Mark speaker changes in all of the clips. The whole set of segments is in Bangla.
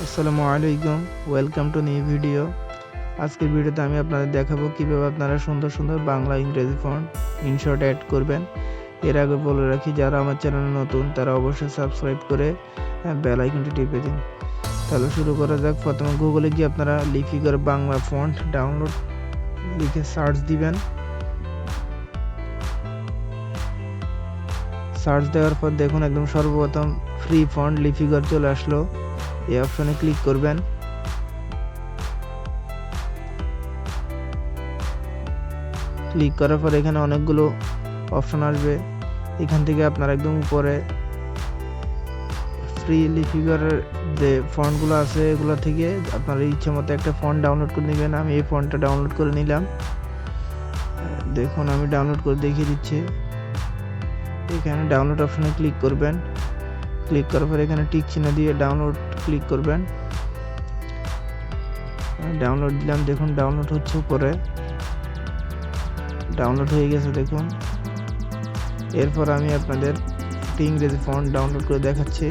Speaker 1: আসসালামু আলাইকুম, ওয়েলকাম টু নিউ ভিডিও। আজকের ভিডিওতে আমি আপনাদের দেখাবো কিভাবে আপনারা সুন্দর সুন্দর বাংলা ইংরেজি ফন্ট ইনশট অ্যাড করবেন। এর আগে বলে রাখি, যারা আমার চ্যানেলে নতুন তারা অবশ্যই সাবস্ক্রাইব করে বেল আইকনটি টিপে দিন। তাহলে শুরু করা যাক। প্রথমে গুগলে গিয়ে আপনারা লিপিকর বাংলা ফন্ট ডাউনলোড লিখে সার্চ দিবেন। সার্চ দেওয়ার পর দেখুন একদম সর্বপ্রথম ফ্রি ফন্ট লিপিকর চলে আসলো। এই অপশনে ক্লিক করবেন। ক্লিক করার পর এখানে অনেকগুলো অপশন আসবে। এখান থেকে আপনারা একদম উপরে ফ্রি লিপিকরের যে ফন্টগুলো আছে এগুলো থেকে আপনার ইচ্ছে মতো একটা ফন্ট ডাউনলোড করে নেবেন। আমি এই ফন্টটা ডাউনলোড করে নিলাম। দেখুন আমি ডাউনলোড করে দেখিয়ে দিচ্ছি। এখানে ডাউনলোড অপশনে ক্লিক করবেন। ক্লিক করার পর এখানে টিক চিহ্ন দিয়ে ডাউনলোড ক্লিক করবেন। ডাউনলোড দিলাম, দেখুন ডাউনলোড হচ্ছে। উপরে ডাউনলোড হয়ে গেছে দেখুন। এরপর আমি আপনাদের ইংরেজি ফন্ট ডাউনলোড করে দেখাচ্ছি।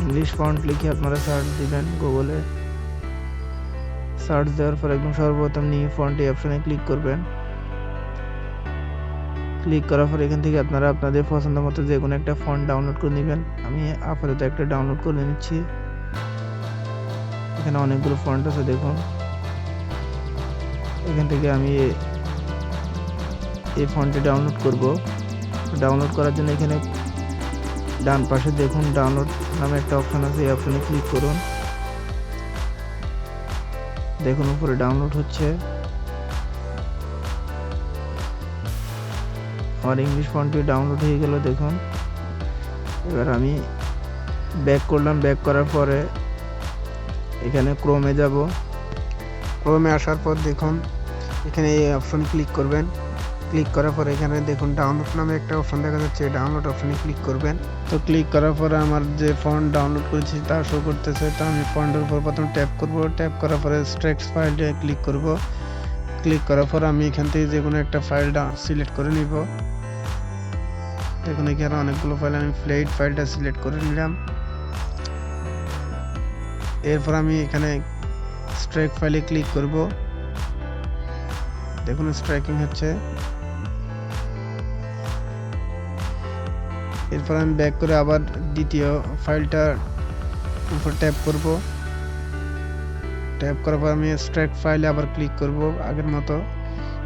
Speaker 1: ইংলিশ ফন্ট লিখে আপনারা সার্চ দিবেন গুগলে। সার্চ দেওয়ার পর একদম সর্বপ্রথম নিউ ফন্ট এই অপশনে ক্লিক করবেন। ক্লিক করার পর এখান থেকে আপনারা আপনাদের পছন্দ মতো যে কোনো একটা ফন্ট ডাউনলোড করে নেবেন। আমি আপাতত একটা ডাউনলোড করে নিচ্ছি। এখানে অনেকগুলো ফন্ট আছে দেখুন। এখান থেকে আমি এই ফন্টটি ডাউনলোড করব। ডাউনলোড করার জন্য এখানে ডান পাশে দেখুন ডাউনলোড নামে একটা অপশন আছে, এই অপশনে ক্লিক করুন। দেখুন উপরে ডাউনলোড হচ্ছে। আমার ইংলিশ ফন্টটি ডাউনলোড হয়ে গেল দেখুন। এবার আমি ব্যাক করলাম। ব্যাক করার পরে এখানে ক্রোমে যাব। ক্রোমে আসার পর দেখুন এখানে এই অপশন ক্লিক করবেন। ক্লিক করার পর এখানে দেখুন ডাউনলোড নামে একটা অপশন দেখা যাচ্ছে, ডাউনলোড অপশনে ক্লিক করবেন। তো ক্লিক করার পরে আমার যে ফন্ট ডাউনলোড করেছি তা শো করতেছে। তো আমি ফন্টের উপর প্রথম ট্যাপ করব। ট্যাপ করার পরে টেক্সট ফাইলে ক্লিক করব। ক্লিক করার পর আমি এখান থেকে যে কোনো একটা ফাইল সিলেক্ট করে নিব। দেখুন এখানে অনেকগুলো ফাইল, আমি ফ্লেট ফাইলটা সিলেক্ট করে নিলাম। এরপর আমি এখানে স্ট্রাইক ফাইলে ক্লিক করব। দেখুন স্ট্রাইকিং হচ্ছে। এরপর আমি ব্যাক করে আবার দ্বিতীয় ফাইলটার উপর ট্যাপ করব। ট্যাপ করার পর আমি স্ট্রাইক ফাইলে আবার ক্লিক করব আগের মতো।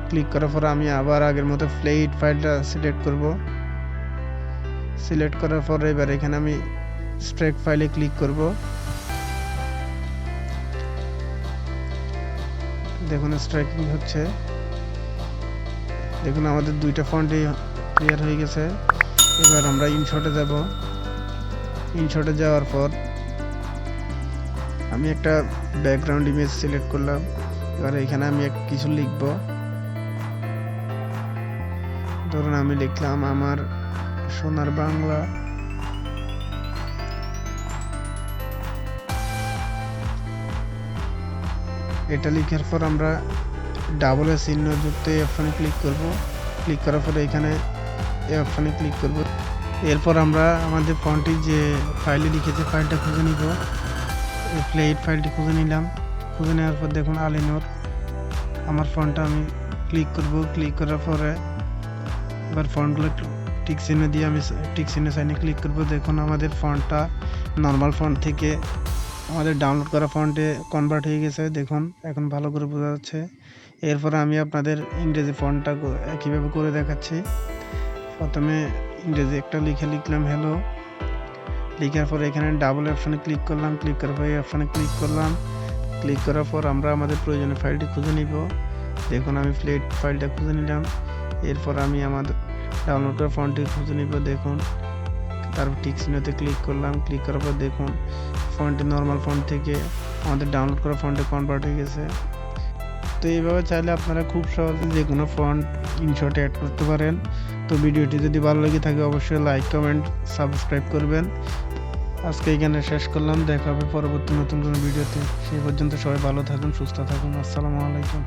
Speaker 1: ক্লিক করার পর আমি আবার আগের মতো ফ্লেট ফাইলটা সিলেক্ট করব। সিলেক্ট করার পর এবার এখানে আমি স্ট্রাইক ফাইলে ক্লিক করব। দেখুন স্ট্রাইকিং হচ্ছে। দেখুন আমাদের দুইটা ফন্টই ক্লিয়ার হয়ে গেছে। এবার আমরা ইনশটে যাব। ইনশটে যাওয়ার পর আমি একটা ব্যাকগ্রাউন্ড ইমেজ সিলেক্ট করলাম। এবার এখানে আমি কিছু লিখব। ধরুন আমি লিখলাম আমার সোনার বাংলা। এটা লিখার পর আমরা ডাবল চিহ্ন যুক্ত এই অপশনে ক্লিক করব। ক্লিক করার পরে এখানে এই অপশনে ক্লিক করব। এরপর আমরা আমাদের ফন্টটি যে ফাইলে লিখেছে ফাইলটা খুঁজে নিব। এই ফ্লেট ফাইলটি খুঁজে নিলাম। খুঁজে নেওয়ার পর দেখুন আলিনোর আমার ফন্টটা আমি ক্লিক করব। ক্লিক করার পরে এবার ফন্টগুলো টিক চিহ্ন দিয়ে আমি টিক চিহ্ন সাইনে ক্লিক করব। দেখুন আমাদের ফন্টটা নর্মাল ফন্ট থেকে আমাদের ডাউনলোড করা ফন্টে কনভার্ট হয়ে গেছে। দেখুন এখন ভালো করে বোঝা যাচ্ছে। এরপর আমি আপনাদের ইংরেজি ফন্টটা কীভাবে করে দেখাচ্ছি। প্রথমে ইংরেজি একটা লিখলাম হ্যালো। লিখার পর এখানে ডাবল অপশনে ক্লিক করলাম। ক্লিক করার পর এই অপশনে ক্লিক করলাম। ক্লিক করার পর আমরা আমাদের প্রয়োজনীয় ফাইলটি খুঁজে নিব। দেখুন আমি ফ্লেট ফাইলটা খুঁজে নিলাম। এরপর আমি আমাদের ডাউনলোড করা ফন্টটি খুঁজে নিব। দেখুন তারপর টিক চিহ্নতে ক্লিক করলাম। ক্লিক করার পর দেখুন ফন্টটি নর্মাল ফন্ট থেকে আমাদের ডাউনলোড করা ফন্টে কনভার্ট হয়ে গেছে। তো এইভাবে চাইলে আপনারা খুব সহজে যে কোনো ফন্ট ইনশটে অ্যাড করতে পারেন। তো ভিডিওটি যদি ভালো লেগে থাকে অবশ্যই লাইক, কমেন্ট, সাবস্ক্রাইব করবেন। আজকে এখানে শেষ করলাম। দেখা হবে পরবর্তী নতুন কোনো ভিডিওতে। সেই পর্যন্ত সবাই ভালো থাকুন, সুস্থ থাকুন। আসসালামু আলাইকুম।